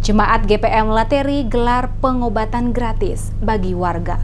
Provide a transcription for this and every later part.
Jemaat GPM Lateri gelar pengobatan gratis bagi warga.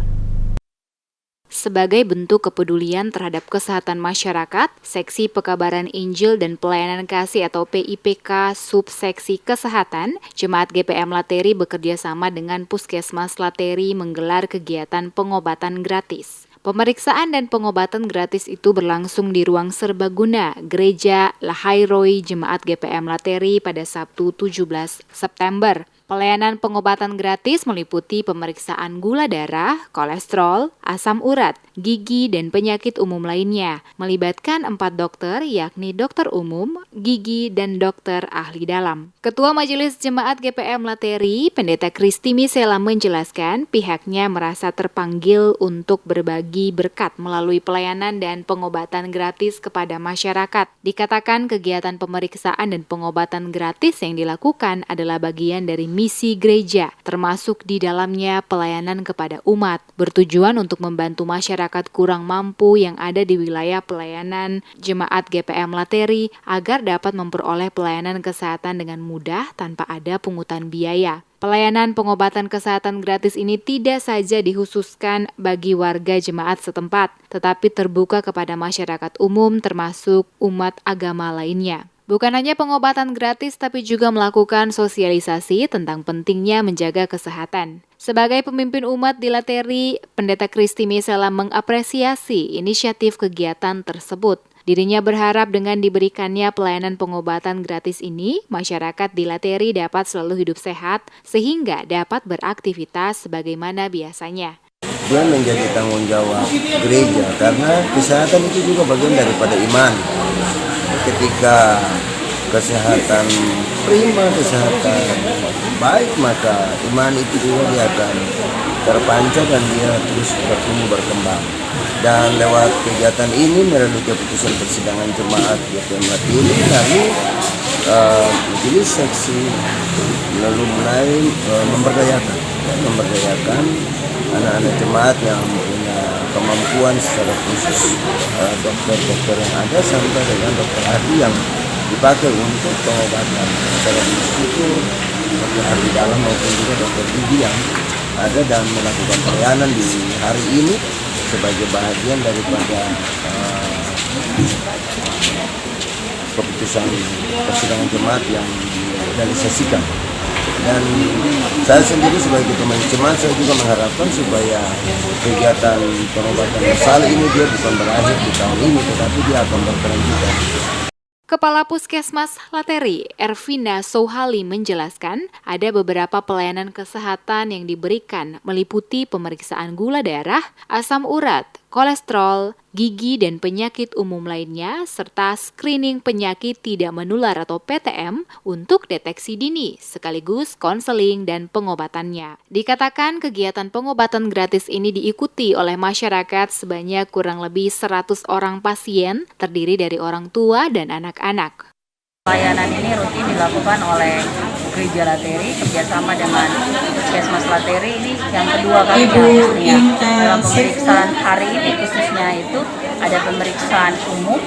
Sebagai bentuk kepedulian terhadap kesehatan masyarakat, Seksi Pekabaran Injil dan Pelayanan Kasih atau PIPK Subseksi Kesehatan, Jemaat GPM Lateri bekerja sama dengan Puskesmas Lateri menggelar kegiatan pengobatan gratis. Pemeriksaan dan pengobatan gratis itu berlangsung di ruang serbaguna Gereja Lahairoi Jemaat GPM Lateri pada Sabtu 17 September. Pelayanan pengobatan gratis meliputi pemeriksaan gula darah, kolesterol, asam urat, gigi, dan penyakit umum lainnya, melibatkan 4 dokter yakni dokter umum, gigi, dan dokter ahli dalam. Ketua Majelis Jemaat GPM Lateri, Pendeta Kristi Misela menjelaskan pihaknya merasa terpanggil untuk berbagi berkat melalui pelayanan dan pengobatan gratis kepada masyarakat. Dikatakan kegiatan pemeriksaan dan pengobatan gratis yang dilakukan adalah bagian dari misi gereja, termasuk di dalamnya pelayanan kepada umat, bertujuan untuk membantu masyarakat kurang mampu yang ada di wilayah pelayanan Jemaat GPM Lateri agar dapat memperoleh pelayanan kesehatan dengan mudah tanpa ada pungutan biaya. Pelayanan pengobatan kesehatan gratis ini tidak saja dikhususkan bagi warga jemaat setempat, tetapi terbuka kepada masyarakat umum termasuk umat agama lainnya. Bukan hanya pengobatan gratis, tapi juga melakukan sosialisasi tentang pentingnya menjaga kesehatan. Sebagai pemimpin umat di Lateri, Pendeta Kristi Misela mengapresiasi inisiatif kegiatan tersebut. Dirinya berharap dengan diberikannya pelayanan pengobatan gratis ini, masyarakat di Lateri dapat selalu hidup sehat sehingga dapat beraktivitas sebagaimana biasanya. Dia menjadi tanggung jawab gereja karena kesehatan itu juga bagian daripada iman. Ketika kesehatan prima, kesehatan baik, maka iman itu juga dia akan terpancar dan dia terus bertumbuh berkembang. Dan lewat kegiatan ini melalui keputusan persidangan jemaat GPM Lateri, lalu majelis seksi lalu mulai memberdayakan anak-anak jemaat yang punya kemampuan secara khusus, dokter-dokter yang ada sampai dengan dokter ahli yang dipakai untuk pengobatan secara khusus itu dokter ahli dalam maupun juga dokter gigi yang ada dan melakukan pelayanan di hari ini sebagai bagian daripada keputusan persidangan jemaat yang direalisasikan. Dan saya sendiri sebagai pemain jemaat, saya juga mengharapkan supaya kegiatan pengobatan masal ini dia bukan berakhir di tahun ini, tetapi dia akan berkelanjutan. Kepala Puskesmas Lateri, Ervina Souhali menjelaskan ada beberapa pelayanan kesehatan yang diberikan meliputi pemeriksaan gula darah, asam urat, kolesterol, gigi, dan penyakit umum lainnya, serta screening penyakit tidak menular atau PTM untuk deteksi dini, sekaligus konseling dan pengobatannya. Dikatakan kegiatan pengobatan gratis ini diikuti oleh masyarakat sebanyak kurang lebih 100 orang pasien, terdiri dari orang tua dan anak-anak. Pelayanan ini rutin dilakukan oleh Gereja Lateri kerjasama dengan Puskesmas Lateri. Ini yang kedua kalinya dalam pemeriksaan hari ini, khususnya itu ada pemeriksaan umum,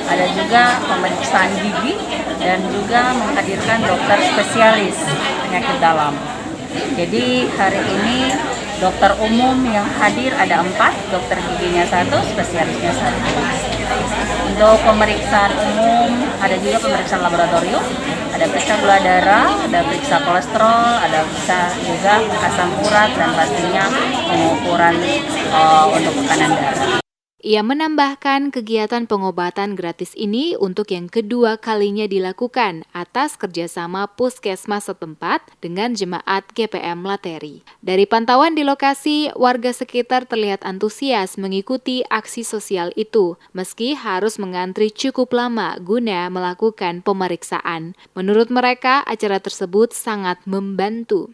ada juga pemeriksaan gigi, dan juga menghadirkan dokter spesialis penyakit dalam. Jadi hari ini dokter umum yang hadir ada 4, dokter giginya 1, spesialisnya 1. Untuk pemeriksaan umum ada juga pemeriksaan laboratorium, ada periksa gula darah, ada periksa kolesterol, ada periksa juga asam urat, dan pastinya pengukuran untuk tekanan darah. Ia menambahkan kegiatan pengobatan gratis ini untuk yang kedua kalinya dilakukan atas kerjasama Puskesmas setempat dengan Jemaat GPM Lateri. Dari pantauan di lokasi, warga sekitar terlihat antusias mengikuti aksi sosial itu, meski harus mengantri cukup lama guna melakukan pemeriksaan. Menurut mereka, acara tersebut sangat membantu.